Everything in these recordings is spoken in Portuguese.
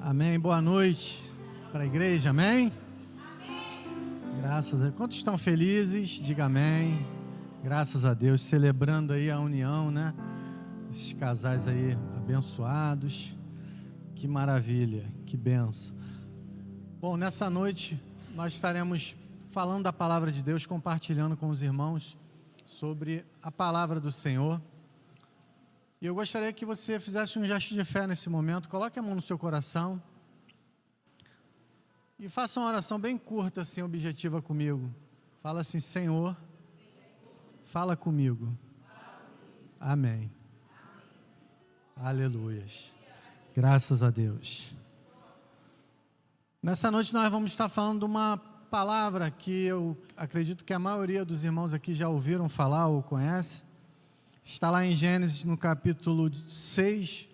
Amém. Boa noite para a igreja. Amém? Graças a Deus. Quantos estão felizes? Diga amém. Graças a Deus. Celebrando aí a união, né? Esses casais aí abençoados. Que maravilha. Que bênção. Bom, nessa noite nós estaremos falando da palavra de Deus, compartilhando com os irmãos sobre a palavra do Senhor. E eu gostaria que você fizesse um gesto de fé nesse momento. Coloque a mão no seu coração e faça uma oração bem curta, assim, objetiva comigo. Fala assim: Senhor, fala comigo. Amém. Aleluias. Graças a Deus. Nessa noite nós vamos estar falando de uma palavra que eu acredito que a maioria dos irmãos aqui já ouviram falar ou conhece. Está lá em Gênesis, no capítulo 6,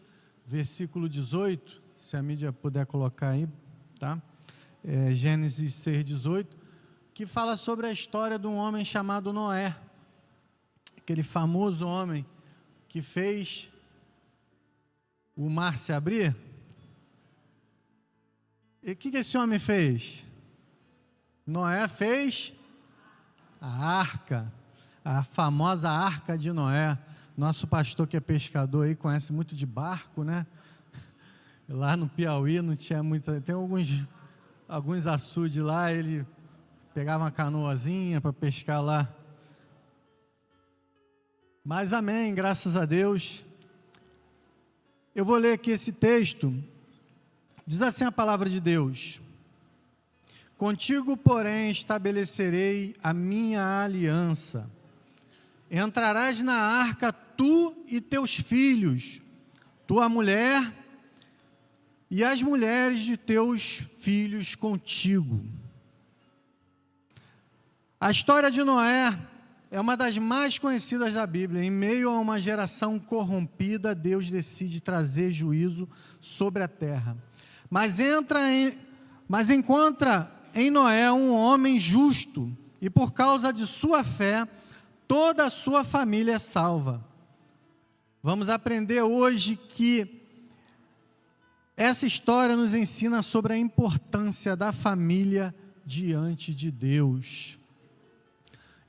versículo 18, se a mídia puder colocar aí, tá? Gênesis 6, 18, que fala sobre a história de um homem chamado Noé, aquele famoso homem que fez o mar se abrir. E o que esse homem fez? Noé fez a arca, a famosa arca de Noé. Nosso pastor que é pescador aí conhece muito de barco, né? Lá no Piauí não tinha muita... Tem alguns açudes lá, ele pegava uma canoazinha para pescar lá. Mas amém, graças a Deus. Eu vou ler aqui esse texto. Diz assim a palavra de Deus: Contigo, porém, estabelecerei a minha aliança. Entrarás na arca tu e teus filhos, tua mulher e as mulheres de teus filhos contigo. A história de Noé é uma das mais conhecidas da Bíblia. Em meio a uma geração corrompida, Deus decide trazer juízo sobre a terra. Mas encontra em Noé um homem justo, e por causa de sua fé, toda a sua família é salva. Vamos aprender hoje que essa história nos ensina sobre a importância da família diante de Deus.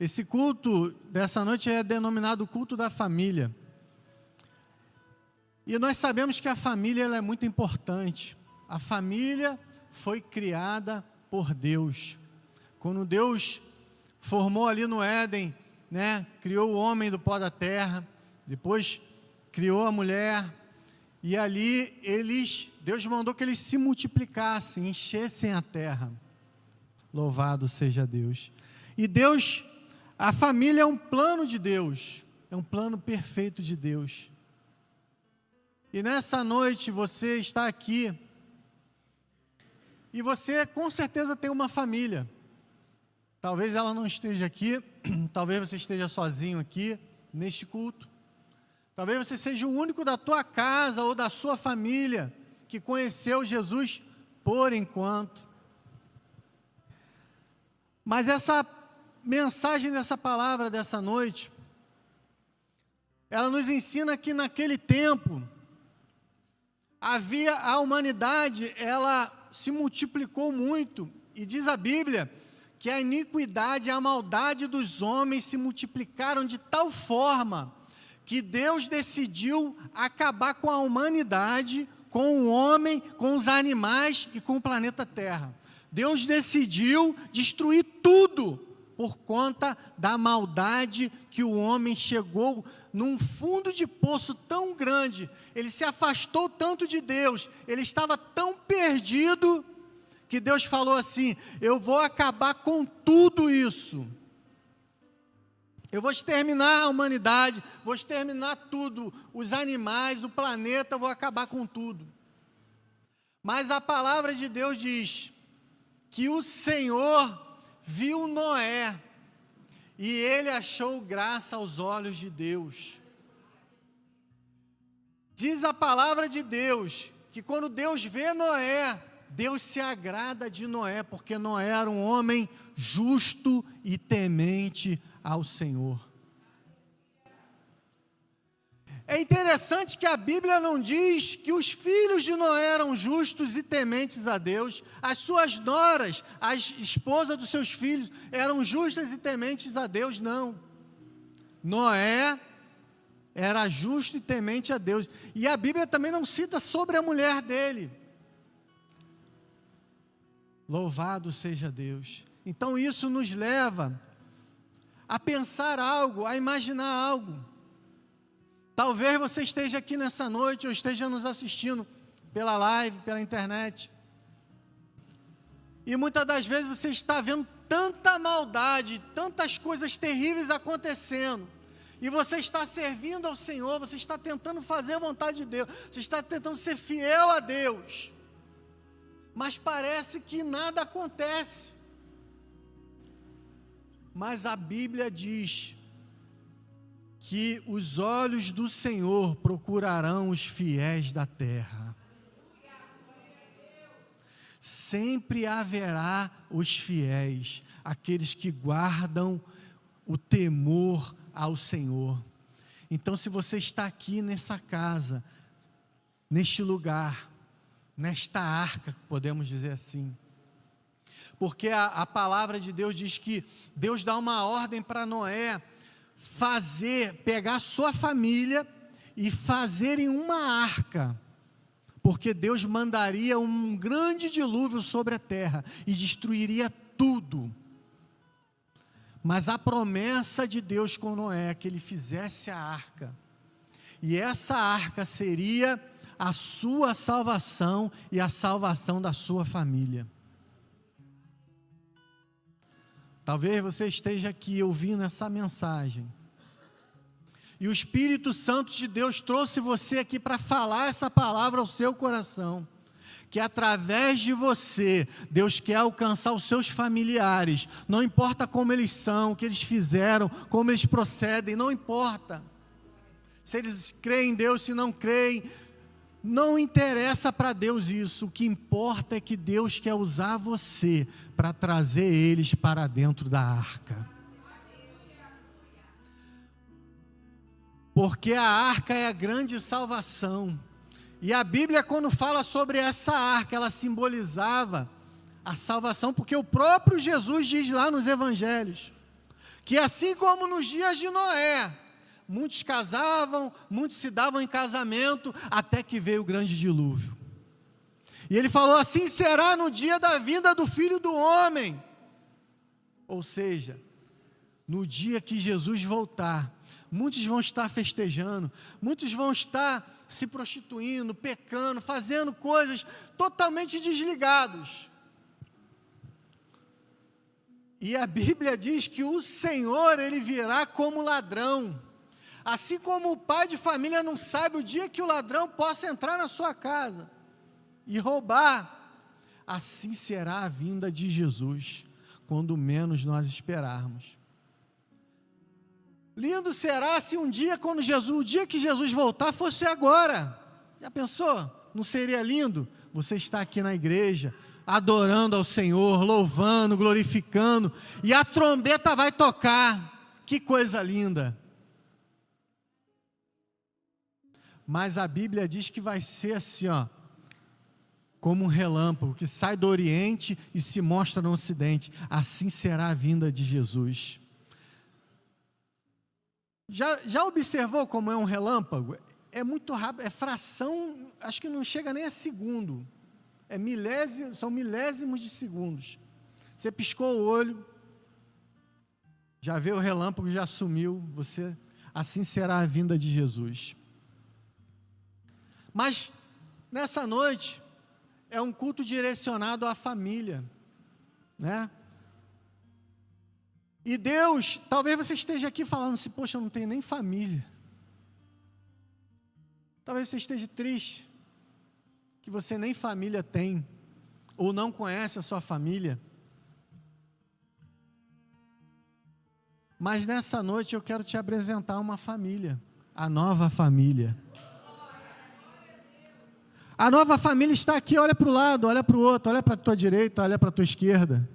Esse culto dessa noite é denominado culto da família. E nós sabemos que a família ela é muito importante. A família foi criada por Deus. Quando Deus formou ali no Éden, né, criou o homem do pó da terra, depois criou a mulher, e ali Deus mandou que eles se multiplicassem, enchessem a terra. Louvado seja Deus. E Deus, a família é um plano de Deus, é um plano perfeito de Deus. E nessa noite você está aqui, e você com certeza tem uma família. Talvez ela não esteja aqui, talvez você esteja sozinho aqui, neste culto. Talvez você seja o único da tua casa ou da sua família que conheceu Jesus por enquanto. Mas essa mensagem dessa palavra dessa noite, ela nos ensina que naquele tempo, a humanidade, ela se multiplicou muito, e diz a Bíblia que a iniquidade e a maldade dos homens se multiplicaram de tal forma que Deus decidiu acabar com a humanidade, com o homem, com os animais e com o planeta Terra. Deus decidiu destruir tudo por conta da maldade que o homem chegou num fundo de poço tão grande. Ele se afastou tanto de Deus, ele estava tão perdido, que Deus falou assim: eu vou acabar com tudo isso. Eu vou exterminar a humanidade, vou exterminar tudo, os animais, o planeta, eu vou acabar com tudo. Mas a palavra de Deus diz que o Senhor viu Noé e ele achou graça aos olhos de Deus. Diz a palavra de Deus que quando Deus vê Noé, Deus se agrada de Noé, porque Noé era um homem justo e temente ao Senhor. É interessante que a Bíblia não diz que os filhos de Noé eram justos e tementes a Deus, as suas noras, as esposas dos seus filhos, eram justas e tementes a Deus, não. Noé era justo e temente a Deus, e a Bíblia também não cita sobre a mulher dele. Louvado seja Deus. Então isso nos leva a pensar algo, a imaginar algo. Talvez você esteja aqui nessa noite, ou esteja nos assistindo pela live, pela internet, e muitas das vezes você está vendo tanta maldade, tantas coisas terríveis acontecendo, e você está servindo ao Senhor, você está tentando fazer a vontade de Deus, você está tentando ser fiel a Deus, mas parece que nada acontece. Mas a Bíblia diz que os olhos do Senhor procurarão os fiéis da terra. Sempre haverá os fiéis, aqueles que guardam o temor ao Senhor. Então, se você está aqui nessa casa, neste lugar, nesta arca, podemos dizer assim, porque a palavra de Deus diz que Deus dá uma ordem para Noé pegar sua família e fazerem uma arca, porque Deus mandaria um grande dilúvio sobre a terra e destruiria tudo. Mas a promessa de Deus com Noé é que ele fizesse a arca, e essa arca seria a sua salvação e a salvação da sua família. Talvez você esteja aqui ouvindo essa mensagem, e o Espírito Santo de Deus trouxe você aqui para falar essa palavra ao seu coração, que através de você, Deus quer alcançar os seus familiares, não importa como eles são, o que eles fizeram, como eles procedem, não importa, se eles creem em Deus, se não creem, não interessa para Deus isso, o que importa é que Deus quer usar você para trazer eles para dentro da arca. Porque a arca é a grande salvação. E a Bíblia, quando fala sobre essa arca, ela simbolizava a salvação, porque o próprio Jesus diz lá nos evangelhos, que assim como nos dias de Noé, muitos casavam, muitos se davam em casamento, até que veio o grande dilúvio. E ele falou, assim será no dia da vinda do Filho do Homem. Ou seja, no dia que Jesus voltar, muitos vão estar festejando, muitos vão estar se prostituindo, pecando, fazendo coisas totalmente desligados. E a Bíblia diz que o Senhor, Ele virá como ladrão. Assim como o pai de família não sabe o dia que o ladrão possa entrar na sua casa e roubar, assim será a vinda de Jesus, quando menos nós esperarmos. Lindo será se um dia, o dia que Jesus voltar fosse agora. Já pensou? Não seria lindo? Você está aqui na igreja, adorando ao Senhor, louvando, glorificando, e a trombeta vai tocar. Que coisa linda! Mas a Bíblia diz que vai ser assim, como um relâmpago, que sai do Oriente e se mostra no Ocidente. Assim será a vinda de Jesus. Já observou como é um relâmpago? É muito rápido, é fração, acho que não chega nem a segundo. São milésimos de segundos. Você piscou o olho, já vê o relâmpago, já sumiu. Assim será a vinda de Jesus. Mas, nessa noite, é um culto direcionado à família, né? E Deus, talvez você esteja aqui falando assim, poxa, eu não tenho nem família. Talvez você esteja triste, que você nem família tem, ou não conhece a sua família. Mas nessa noite eu quero te apresentar uma família, a nova família. A nova família está aqui, olha para o lado, olha para o outro, olha para a tua direita, olha para a tua esquerda.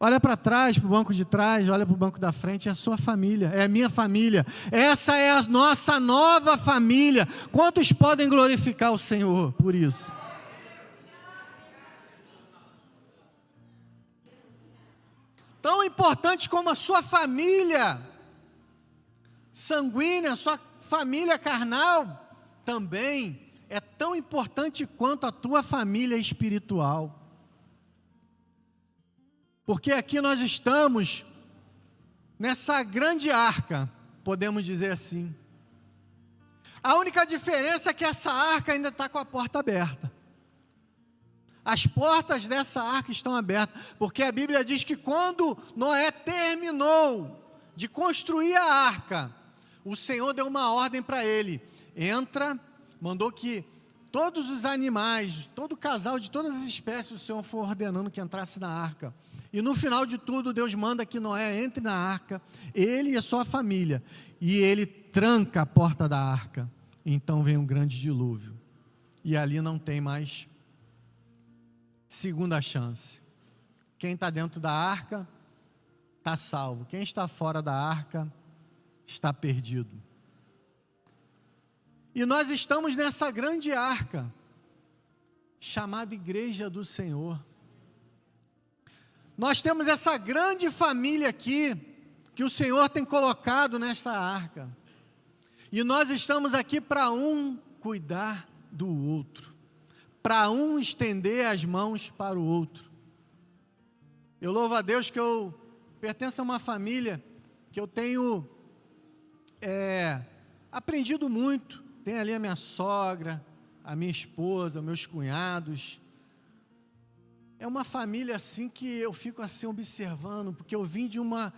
Olha para trás, para o banco de trás, olha para o banco da frente, é a sua família, é a minha família. Essa é a nossa nova família. Quantos podem glorificar o Senhor por isso? Tão importante como a sua família sanguínea, a sua família carnal, também é tão importante quanto a tua família espiritual. Porque aqui nós estamos nessa grande arca, podemos dizer assim. A única diferença é que essa arca ainda está com a porta aberta. As portas dessa arca estão abertas, porque a Bíblia diz que quando Noé terminou de construir a arca, o Senhor deu uma ordem para ele: entra, mandou que todos os animais, todo casal de todas as espécies, o Senhor foi ordenando que entrasse na arca. E no final de tudo, Deus manda que Noé entre na arca, ele e a sua família, e ele tranca a porta da arca. Então vem um grande dilúvio, e ali não tem mais segunda chance. Quem está dentro da arca está salvo, quem está fora da arca está perdido. E nós estamos nessa grande arca, chamada Igreja do Senhor. Nós temos essa grande família aqui, que o Senhor tem colocado nessa arca. E nós estamos aqui para um cuidar do outro, para um estender as mãos para o outro. Eu louvo a Deus que eu pertenço a uma família que eu tenho aprendido muito. Tem ali a minha sogra, a minha esposa, meus cunhados. É uma família assim que eu fico assim observando, porque eu vim de uma,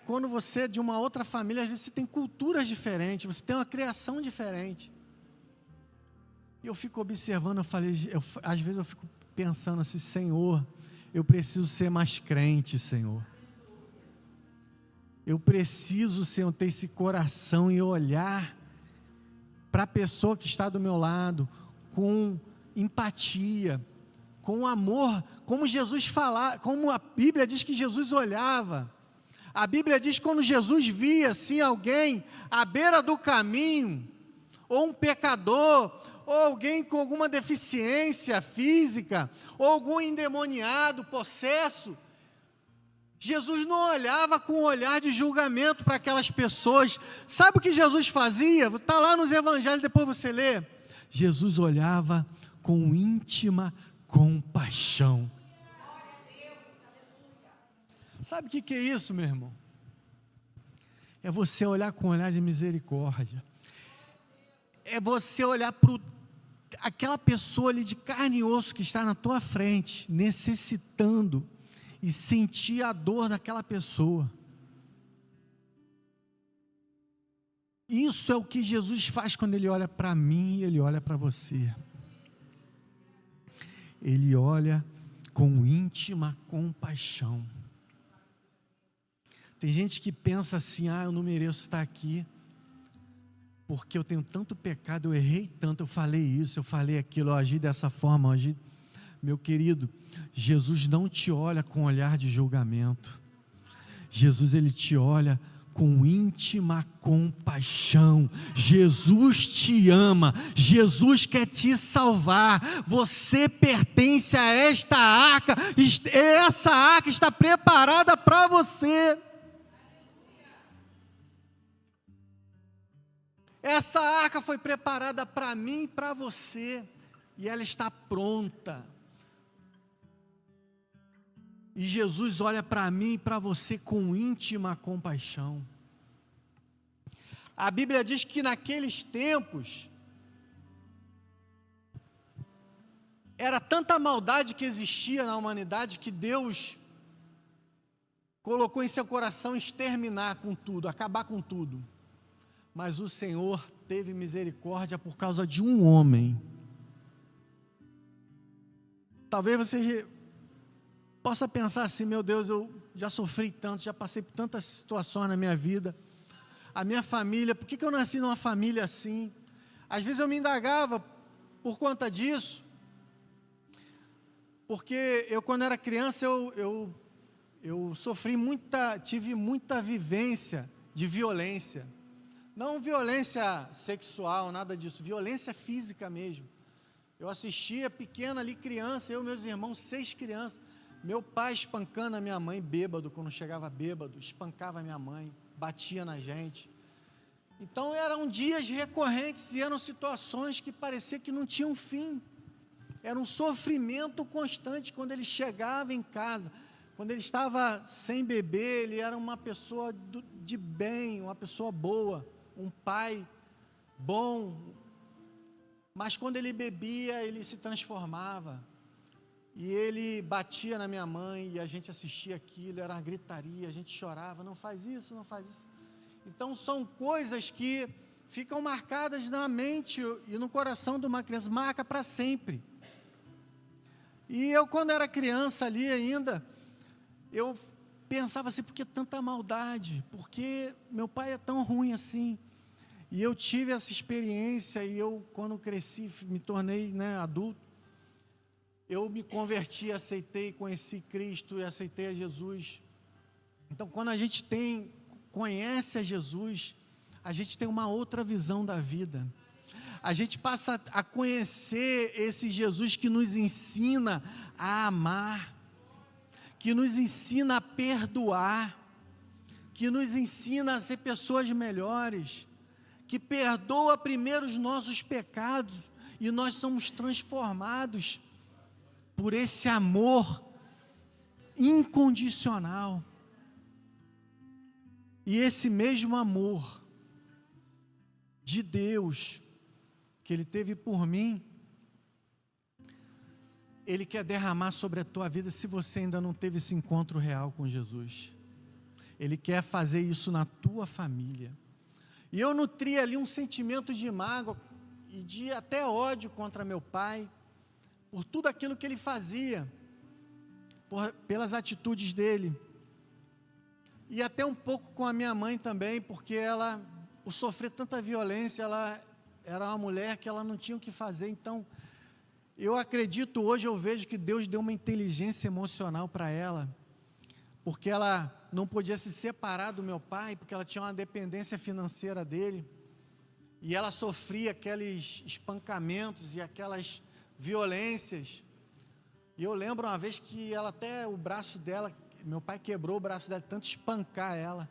quando você é de uma outra família, às vezes você tem culturas diferentes, você tem uma criação diferente. E eu fico observando, às vezes eu fico pensando assim: Senhor, eu preciso ser mais crente, Senhor. Eu preciso, Senhor, ter esse coração e olhar para a pessoa que está do meu lado com empatia, com amor, como Jesus fala, como a Bíblia diz que Jesus olhava. A Bíblia diz que quando Jesus via assim alguém à beira do caminho, ou um pecador, ou alguém com alguma deficiência física, ou algum endemoniado, possesso, Jesus não olhava com um olhar de julgamento para aquelas pessoas. Sabe o que Jesus fazia? Está lá nos evangelhos, depois você lê. Jesus olhava com íntima compaixão. Sabe o que é isso, meu irmão? É você olhar com um olhar de misericórdia. É você olhar para aquela pessoa ali de carne e osso que está na tua frente, necessitando, e sentir a dor daquela pessoa. Isso é o que Jesus faz quando Ele olha para mim e Ele olha para você. Ele olha com íntima compaixão. Tem gente que pensa assim: eu não mereço estar aqui, porque eu tenho tanto pecado, eu errei tanto, eu falei isso, eu falei aquilo, eu agi dessa forma, eu agi... Meu querido, Jesus não te olha com olhar de julgamento. Jesus, Ele te olha com íntima compaixão. Jesus te ama, Jesus quer te salvar. Você pertence a esta arca, essa arca está preparada para você. Essa arca foi preparada para mim e para você, e ela está pronta. E Jesus olha para mim e para você com íntima compaixão. A Bíblia diz que naqueles tempos, era tanta maldade que existia na humanidade, que Deus colocou em seu coração exterminar com tudo, acabar com tudo. Mas o Senhor teve misericórdia por causa de um homem. Talvez você possa pensar assim: meu Deus, eu já sofri tanto, já passei por tantas situações na minha vida. A minha família, por que eu nasci numa família assim? Às vezes eu me indagava por conta disso, porque eu, quando era criança, eu eu tive muita vivência de violência. Não violência sexual, nada disso, violência física mesmo. Eu assistia pequena ali, criança, eu e meus irmãos, 6 crianças, meu pai espancando a minha mãe, bêbado, quando chegava bêbado, espancava a minha mãe, batia na gente. Então eram dias recorrentes e eram situações que parecia que não tinham fim. Era um sofrimento constante quando ele chegava em casa. Quando ele estava sem beber, ele era uma pessoa de bem, uma pessoa boa, um pai bom. Mas quando ele bebia, ele se transformava. E ele batia na minha mãe, e a gente assistia aquilo, era uma gritaria, a gente chorava, não faz isso, não faz isso. Então são coisas que ficam marcadas na mente e no coração de uma criança, marca para sempre. E eu, quando era criança ali ainda, eu pensava assim, por que tanta maldade? Por que meu pai é tão ruim assim? E eu tive essa experiência, e eu, quando cresci, me tornei, adulto, eu me converti, aceitei, conheci Cristo e aceitei a Jesus. Então, quando a gente conhece a Jesus, a gente tem uma outra visão da vida. A gente passa a conhecer esse Jesus que nos ensina a amar, que nos ensina a perdoar, que nos ensina a ser pessoas melhores, que perdoa primeiro os nossos pecados, e nós somos transformados por esse amor incondicional. E esse mesmo amor de Deus que Ele teve por mim, Ele quer derramar sobre a tua vida, se você ainda não teve esse encontro real com Jesus. Ele quer fazer isso na tua família. E eu nutri ali um sentimento de mágoa e de até ódio contra meu pai, por tudo aquilo que ele fazia, pelas atitudes dele. E até um pouco com a minha mãe também, porque ela, por sofrer tanta violência, ela era uma mulher que ela não tinha o que fazer. Então, eu acredito, hoje eu vejo que Deus deu uma inteligência emocional para ela, porque ela não podia se separar do meu pai, porque ela tinha uma dependência financeira dele, e ela sofria aqueles espancamentos e aquelas violências. E eu lembro uma vez que ela até, o braço dela, meu pai quebrou o braço dela, tanto espancar ela.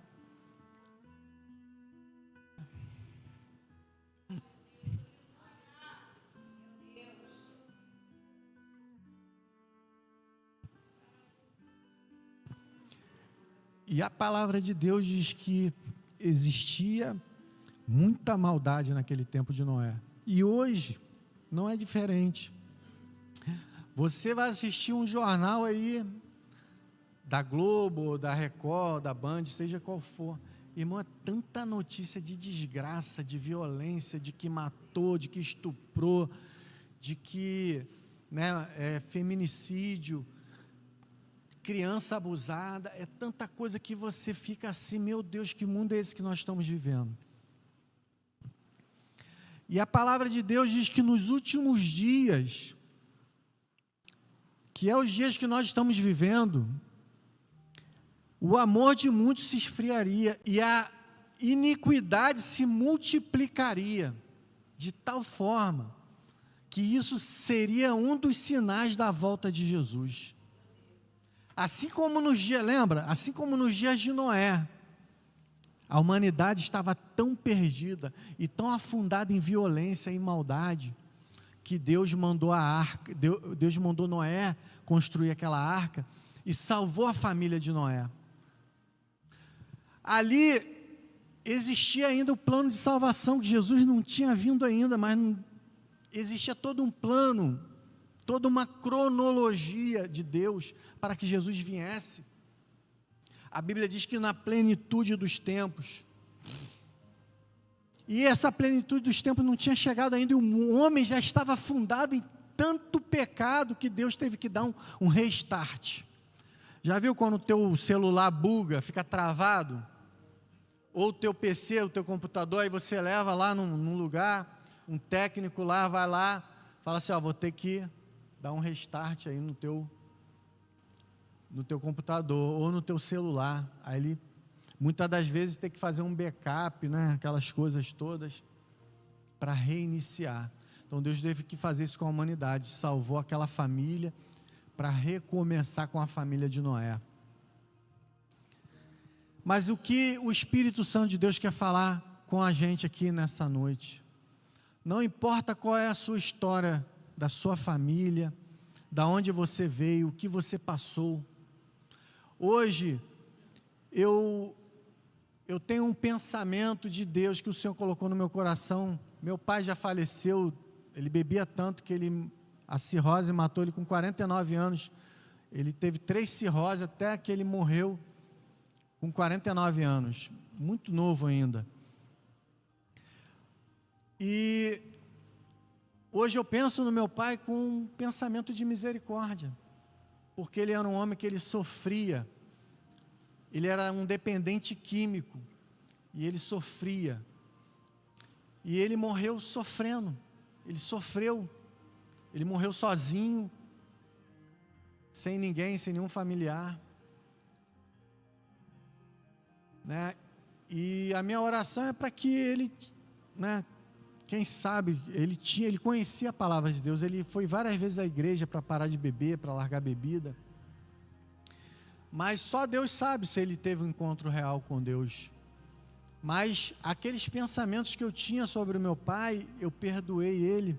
E a palavra de Deus diz que existia muita maldade naquele tempo de Noé. E hoje não é diferente. Você vai assistir um jornal aí, da Globo, da Record, da Band, seja qual for. Irmão, é tanta notícia de desgraça, de violência, de que matou, de que estuprou, de que feminicídio, criança abusada, é tanta coisa que você fica assim, meu Deus, que mundo é esse que nós estamos vivendo? E a palavra de Deus diz que nos últimos dias, que é os dias que nós estamos vivendo, o amor de muitos se esfriaria e a iniquidade se multiplicaria, de tal forma que isso seria um dos sinais da volta de Jesus. Assim como nos dias, lembra? Assim como nos dias de Noé, a humanidade estava tão perdida e tão afundada em violência e maldade, que Deus mandou a arca, Deus mandou Noé construir aquela arca e salvou a família de Noé. Ali existia ainda o plano de salvação, que Jesus não tinha vindo ainda, mas existia todo um plano, toda uma cronologia de Deus para que Jesus viesse. A Bíblia diz que na plenitude dos tempos, e essa plenitude dos tempos não tinha chegado ainda, e o homem já estava afundado em tanto pecado que Deus teve que dar um restart. Já viu quando o teu celular buga, fica travado? Ou o teu PC, o teu computador, aí você leva lá num lugar, um técnico lá, vai lá, fala assim, vou ter que dar um restart aí no teu no teu computador ou no teu celular. Aí ele, muitas das vezes, tem que fazer um backup, né? Aquelas coisas todas, para reiniciar. Então Deus teve que fazer isso com a humanidade, salvou aquela família para recomeçar com a família de Noé. Mas o que o Espírito Santo de Deus quer falar com a gente aqui nessa noite? Não importa qual é a sua história, da sua família, da onde você veio, o que você passou. Hoje, eu tenho um pensamento de Deus que o Senhor colocou no meu coração. Meu pai já faleceu, ele bebia tanto que a cirrose matou ele com 49 anos. Ele teve 3 cirroses até que ele morreu com 49 anos, muito novo ainda. E hoje eu penso no meu pai com um pensamento de misericórdia, porque ele era um homem que ele sofria, ele era um dependente químico, e ele sofria, e ele morreu sofrendo, ele sofreu, ele morreu sozinho, sem ninguém, sem nenhum familiar, né? E a minha oração é para que ele, né, quem sabe, ele conhecia a palavra de Deus, ele foi várias vezes à igreja para parar de beber, para largar a bebida, mas só Deus sabe se ele teve um encontro real com Deus. Mas aqueles pensamentos que eu tinha sobre o meu pai, eu perdoei ele.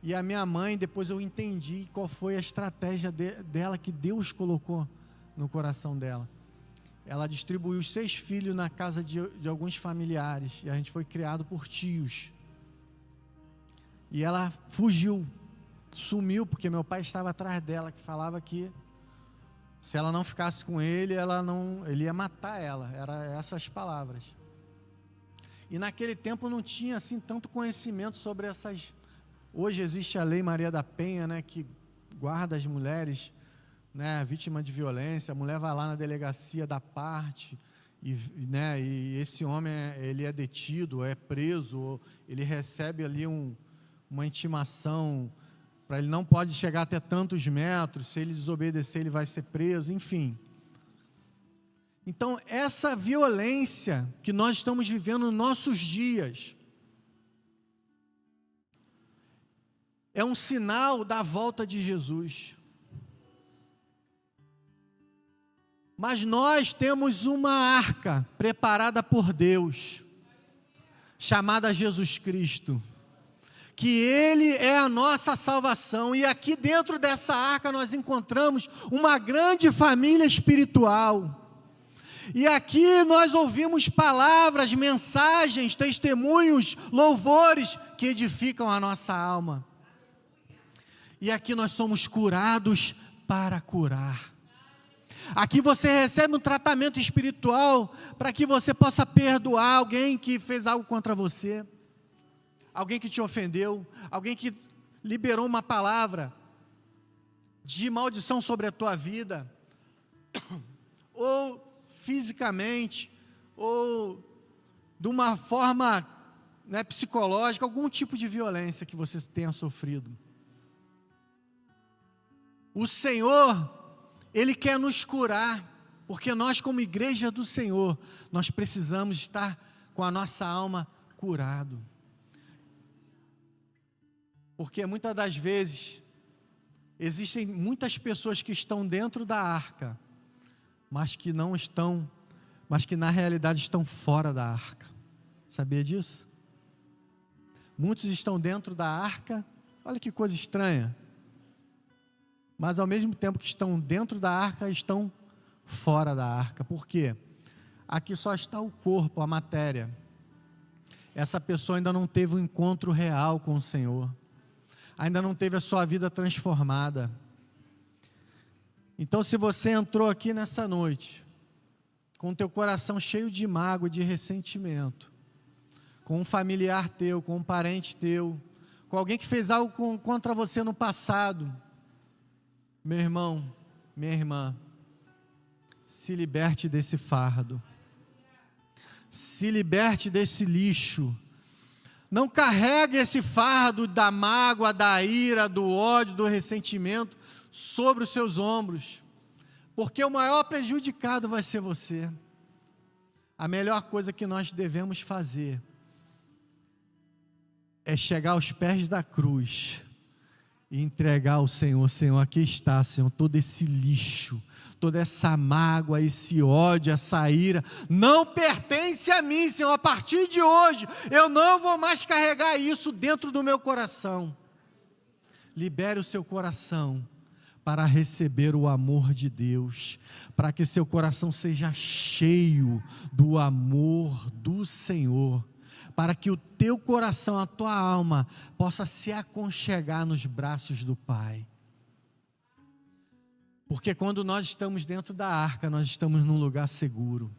E a minha mãe, depois eu entendi qual foi a estratégia dela, que Deus colocou no coração dela. Ela distribuiu os 6 filhos na casa de alguns familiares, e a gente foi criado por tios. E ela fugiu, sumiu, porque meu pai estava atrás dela, que falava que se ela não ficasse com ele, ele ia matar ela, eram essas palavras. E naquele tempo não tinha assim tanto conhecimento sobre essas. Hoje existe a Lei Maria da Penha, né, que guarda as mulheres, né, vítima de violência. A mulher vai lá na delegacia da parte, né, e esse homem ele é detido, é preso, ele recebe ali uma intimação, para ele não pode chegar até tantos metros, se ele desobedecer ele vai ser preso, enfim. Então essa violência que nós estamos vivendo nos nossos dias é um sinal da volta de Jesus. Mas nós temos uma arca preparada por Deus, chamada Jesus Cristo, que Ele é a nossa salvação, e aqui dentro dessa arca nós encontramos uma grande família espiritual, e aqui nós ouvimos palavras, mensagens, testemunhos, louvores que edificam a nossa alma, e aqui nós somos curados para curar. Aqui você recebe um tratamento espiritual para que você possa perdoar alguém que fez algo contra você, alguém que te ofendeu, alguém que liberou uma palavra de maldição sobre a tua vida, ou fisicamente, ou de uma forma, né, psicológica, algum tipo de violência que você tenha sofrido. O Senhor, Ele quer nos curar, porque nós como igreja do Senhor, nós precisamos estar com a nossa alma curado. Porque muitas das vezes, existem muitas pessoas que estão dentro da arca, mas que na realidade estão fora da arca. Sabia disso? Muitos estão dentro da arca, olha que coisa estranha, mas ao mesmo tempo que estão dentro da arca, estão fora da arca. Por quê? Aqui só está o corpo, a matéria. Essa pessoa ainda não teve um encontro real com o Senhor, ainda não teve a sua vida transformada. Então, se você entrou aqui nessa noite, com o teu coração cheio de mágoa, de ressentimento, com um familiar teu, com um parente teu, com alguém que fez algo contra você no passado, meu irmão, minha irmã, se liberte desse fardo, se liberte desse lixo. Não carregue esse fardo da mágoa, da ira, do ódio, do ressentimento sobre os seus ombros. porque o maior prejudicado vai ser você. A melhor coisa que nós devemos fazer é chegar aos pés da cruz e entregar ao Senhor. Senhor, aqui está, Senhor, todo esse lixo, toda essa mágoa, esse ódio, essa ira, não pertence a mim, Senhor. A partir de hoje, eu não vou mais carregar isso dentro do meu coração. Libere o seu coração para receber o amor de Deus, para que seu coração seja cheio do amor do Senhor, para que o teu coração, a tua alma, possa se aconchegar nos braços do Pai. Porque quando nós estamos dentro da arca, nós estamos num lugar seguro.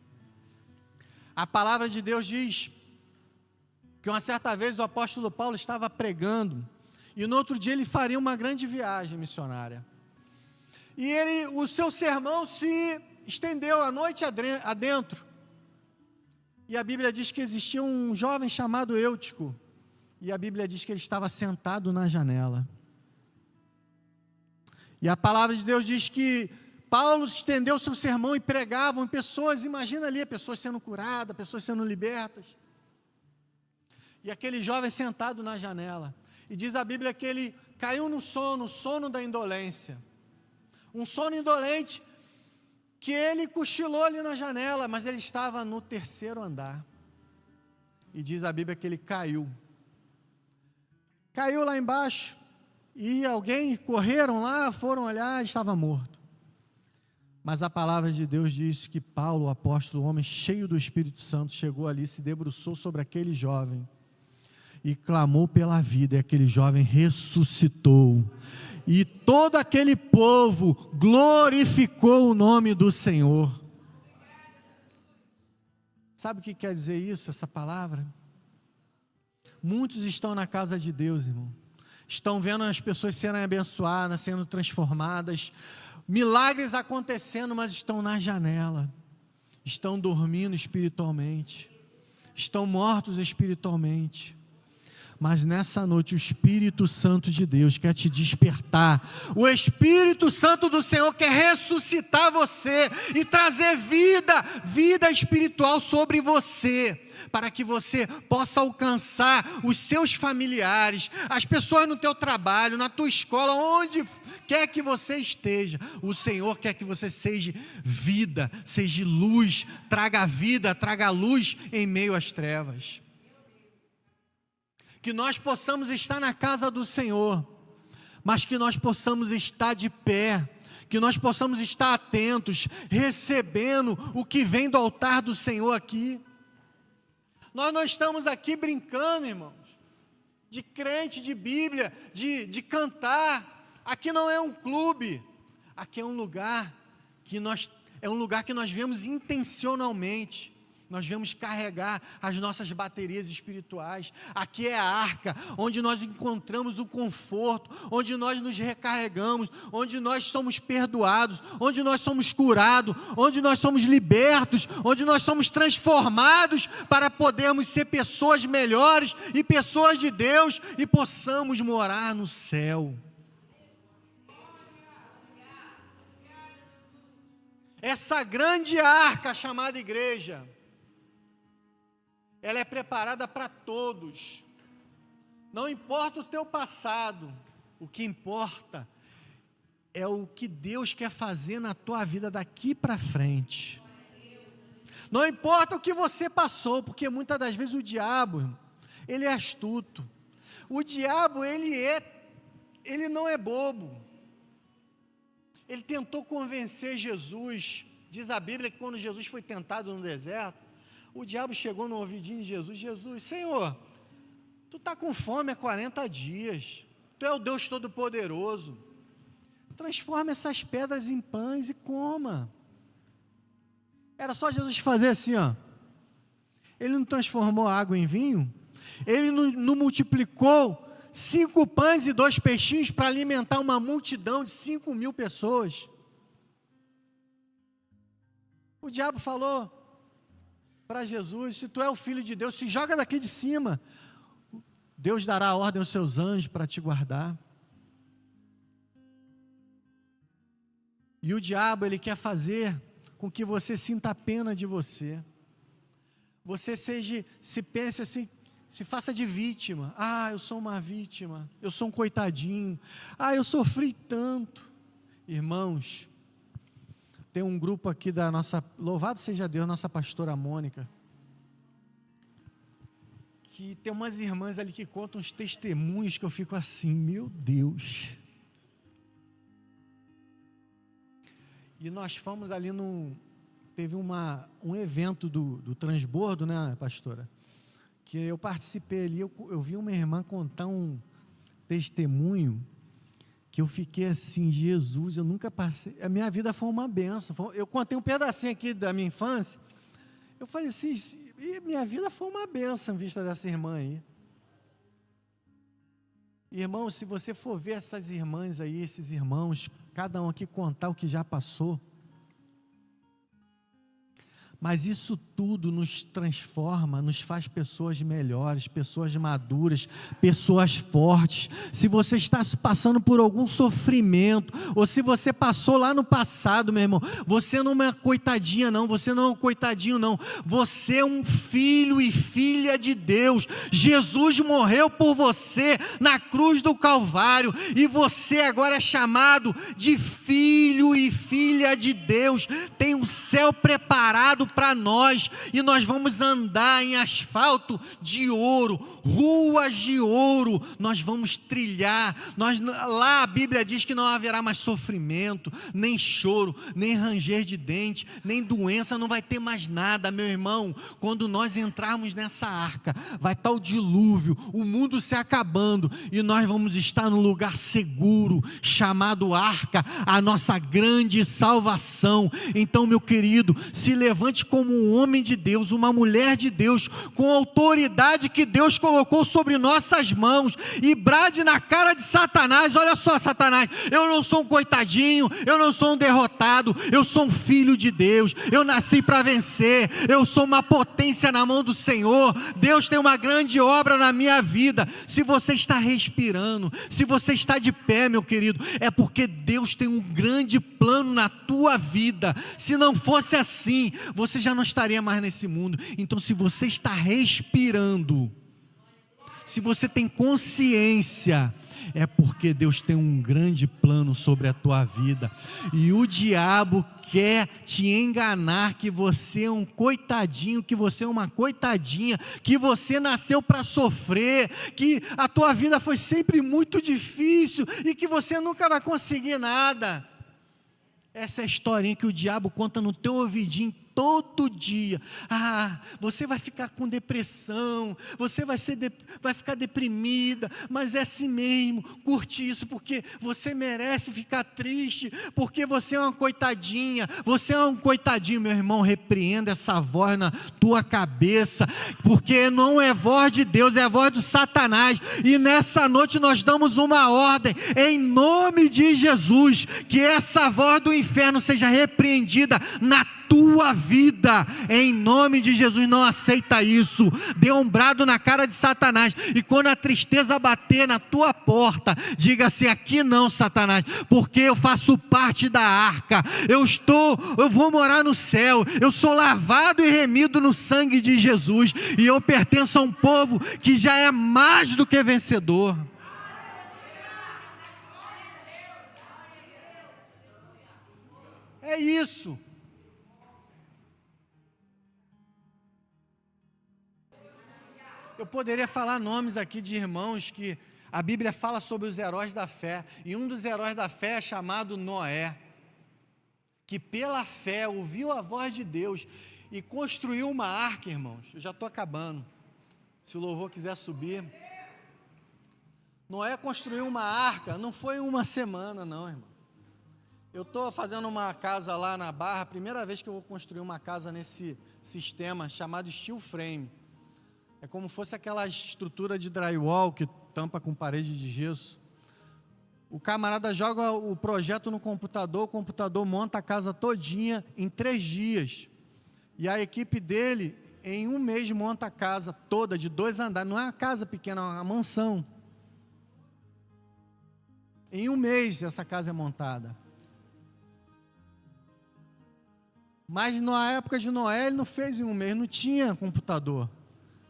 A palavra de Deus diz que uma certa vez o apóstolo Paulo estava pregando, e no outro dia ele faria uma grande viagem missionária. E o seu sermão se estendeu a noite adentro. E a Bíblia diz que existia um jovem chamado Eutico. E a Bíblia diz que ele estava sentado na janela. E a palavra de Deus diz que Paulo estendeu seu sermão e pregavam pessoas, imagina ali, pessoas sendo curadas, pessoas sendo libertas. E aquele jovem sentado na janela. E diz a Bíblia que ele caiu no sono da indolência. Um sono indolente, que ele cochilou ali na janela, mas ele estava no 3º andar. E diz a Bíblia que ele caiu. Caiu lá embaixo, e alguém correram lá, foram olhar, estava morto. Mas a palavra de Deus diz que Paulo, o apóstolo, homem cheio do Espírito Santo, chegou ali, se debruçou sobre aquele jovem, e clamou pela vida, e aquele jovem ressuscitou. E todo aquele povo glorificou o nome do Senhor. Sabe o que quer dizer isso, essa palavra? Muitos estão na casa de Deus, irmão. Estão vendo as pessoas sendo abençoadas, sendo transformadas, milagres acontecendo, mas estão na janela. Estão dormindo espiritualmente. Estão mortos espiritualmente. Mas nessa noite o Espírito Santo de Deus quer te despertar. O Espírito Santo do Senhor quer ressuscitar você e trazer vida espiritual sobre você, para que você possa alcançar os seus familiares, as pessoas no teu trabalho, na tua escola, onde quer que você esteja. O Senhor quer que você seja vida, seja luz, traga vida, traga luz em meio às trevas. Que nós possamos estar na casa do Senhor, mas que nós possamos estar de pé, que nós possamos estar atentos, recebendo o que vem do altar do Senhor aqui. Nós não estamos aqui brincando, irmãos, de crente, de Bíblia, de cantar. Aqui não é um clube, aqui é um lugar que nós viemos intencionalmente. Nós viemos carregar as nossas baterias espirituais. Aqui é a arca, onde nós encontramos o conforto, onde nós nos recarregamos, onde nós somos perdoados, onde nós somos curados, onde nós somos libertos, onde nós somos transformados para podermos ser pessoas melhores e pessoas de Deus e possamos morar no céu. Essa grande arca chamada igreja, ela é preparada para todos. Não importa o teu passado, o que importa é o que Deus quer fazer na tua vida daqui para frente. Não importa o que você passou, porque muitas das vezes o diabo, ele é astuto. O diabo, ele não é bobo. Ele tentou convencer Jesus. Diz a Bíblia que quando Jesus foi tentado no deserto, o diabo chegou no ouvidinho de Jesus: Jesus, Senhor, tu está com fome há 40 dias, tu é o Deus Todo-Poderoso, transforma essas pedras em pães e coma. Era só Jesus fazer assim, ó. Ele não transformou a água em vinho? Ele não multiplicou 5 pães e 2 peixinhos para alimentar uma multidão de 5.000 pessoas? O diabo falou para Jesus: se tu é o Filho de Deus, se joga daqui de cima, Deus dará ordem aos seus anjos para te guardar. E o diabo, ele quer fazer com que você sinta pena de você. Você se pense assim, se faça de vítima. Ah, eu sou uma vítima, eu sou um coitadinho. Ah, eu sofri tanto. Irmãos, tem um grupo aqui da nossa, louvado seja Deus, nossa pastora Mônica, que tem umas irmãs ali que contam uns testemunhos que eu fico assim, meu Deus. E nós fomos ali teve um evento do transbordo, né, pastora? Que eu participei ali, eu vi uma irmã contar um testemunho, que eu fiquei assim, Jesus, eu nunca passei, a minha vida foi uma benção. Eu contei um pedacinho aqui da minha infância, eu falei assim, e minha vida foi uma benção em vista dessa irmã aí. Irmão, se você for ver essas irmãs aí, esses irmãos, cada um aqui contar o que já passou, mas isso tudo nos transforma, nos faz pessoas melhores, pessoas maduras, pessoas fortes. Se você está passando por algum sofrimento, ou se você passou lá no passado, meu irmão, você não é uma coitadinha não, você não é um coitadinho não, você é um filho e filha de Deus. Jesus morreu por você na cruz do Calvário, e você agora é chamado de filho e filha de Deus. Tem um céu preparado para nós, e nós vamos andar em asfalto de ouro, ruas de ouro, nós vamos trilhar, lá a Bíblia diz que não haverá mais sofrimento, nem choro, nem ranger de dente, nem doença, não vai ter mais nada, meu irmão. Quando nós entrarmos nessa arca, vai estar o dilúvio, o mundo se acabando, e nós vamos estar num lugar seguro, chamado arca, a nossa grande salvação. Então, meu querido, se levante como um homem de Deus, uma mulher de Deus, com a autoridade que Deus colocou sobre nossas mãos, e brade na cara de Satanás: olha só, Satanás, eu não sou um coitadinho, eu não sou um derrotado, eu sou um filho de Deus, eu nasci para vencer, eu sou uma potência na mão do Senhor, Deus tem uma grande obra na minha vida. Se você está respirando, se você está de pé, meu querido, é porque Deus tem um grande plano na tua vida. Se não fosse assim, você já não estaria mais nesse mundo. Então, se você está respirando, se você tem consciência, é porque Deus tem um grande plano sobre a tua vida. E o diabo quer te enganar que você é um coitadinho, que você é uma coitadinha, que você nasceu para sofrer, que a tua vida foi sempre muito difícil e que você nunca vai conseguir nada. Essa é a historinha que o diabo conta no teu ouvidinho todo dia. Ah, você vai ficar com depressão, você vai ficar deprimida, mas é assim mesmo, curte isso, porque você merece ficar triste, porque você é uma coitadinha, você é um coitadinho. Meu irmão, repreenda essa voz na tua cabeça, porque não é voz de Deus, é a voz do Satanás. E nessa noite nós damos uma ordem, em nome de Jesus, que essa voz do inferno seja repreendida na tua vida, em nome de Jesus. Não aceita isso. Dê um brado na cara de Satanás, e quando a tristeza bater na tua porta, diga assim: aqui não, Satanás, porque eu faço parte da arca, eu vou morar no céu, eu sou lavado e remido no sangue de Jesus, e eu pertenço a um povo que já é mais do que vencedor. É isso. Eu poderia falar nomes aqui de irmãos que a Bíblia fala sobre os heróis da fé, e um dos heróis da fé é chamado Noé, que pela fé ouviu a voz de Deus e construiu uma arca, irmãos. Eu já estou acabando, se o louvor quiser subir. Noé construiu uma arca, não foi uma semana não, irmão. Eu estou fazendo uma casa lá na Barra, primeira vez que eu vou construir uma casa nesse sistema chamado steel frame. É como fosse aquela estrutura de drywall que tampa com parede de gesso. O camarada joga o projeto no computador, o computador monta a casa todinha em 3 dias. E a equipe dele, em 1 mês, monta a casa toda de 2 andares. Não é uma casa pequena, é uma mansão. Em 1 mês essa casa é montada. Mas na época de Noé, ele não fez em um mês, não tinha computador.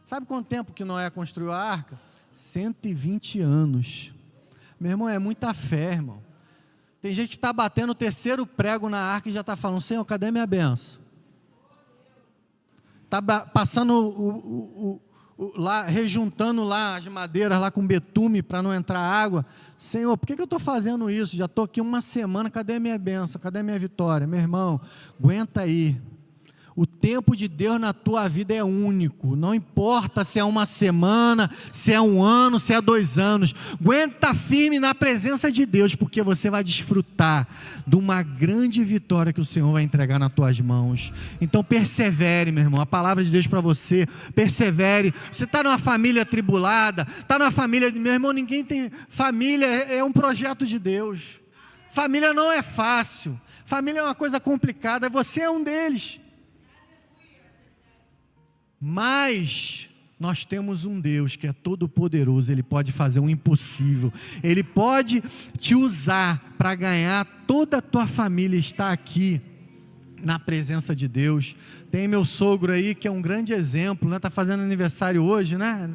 Sabe quanto tempo que Noé construiu a arca? 120 anos. Meu irmão, é muita fé, irmão. Tem gente que está batendo o terceiro prego na arca e já está falando: Senhor, cadê minha bênção? Está passando lá, rejuntando lá as madeiras lá com betume para não entrar água. Senhor, por que eu estou fazendo isso? Já estou aqui uma semana, cadê a minha bênção? Cadê a minha vitória? Meu irmão, aguenta aí. O tempo de Deus na tua vida é único, não importa se é uma semana, se é um ano, se é 2 anos, aguenta firme na presença de Deus, porque você vai desfrutar de uma grande vitória que o Senhor vai entregar nas tuas mãos. Então persevere, meu irmão, a palavra de Deus para você, persevere. Você está numa família atribulada, está numa família, meu irmão, ninguém tem, família é um projeto de Deus, família não é fácil, família é uma coisa complicada, você é um deles. Mas nós temos um Deus que é todo poderoso, Ele pode fazer o impossível, Ele pode te usar para ganhar toda a tua família, está aqui na presença de Deus. Tem meu sogro aí que é um grande exemplo, né? Está fazendo aniversário hoje, né?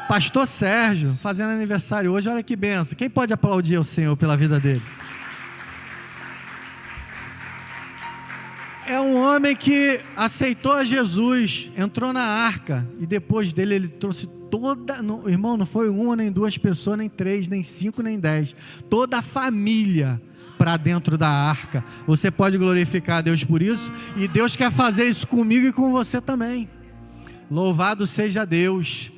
Pastor Sérgio, fazendo aniversário hoje, olha que benção. Quem pode aplaudir ao Senhor pela vida dele? É um homem que aceitou a Jesus, entrou na arca, e depois dele ele trouxe irmão, não foi 1 nem 2 pessoas, nem 3, nem 5, nem 10, toda a família para dentro da arca. Você pode glorificar a Deus por isso, e Deus quer fazer isso comigo e com você também. Louvado seja Deus.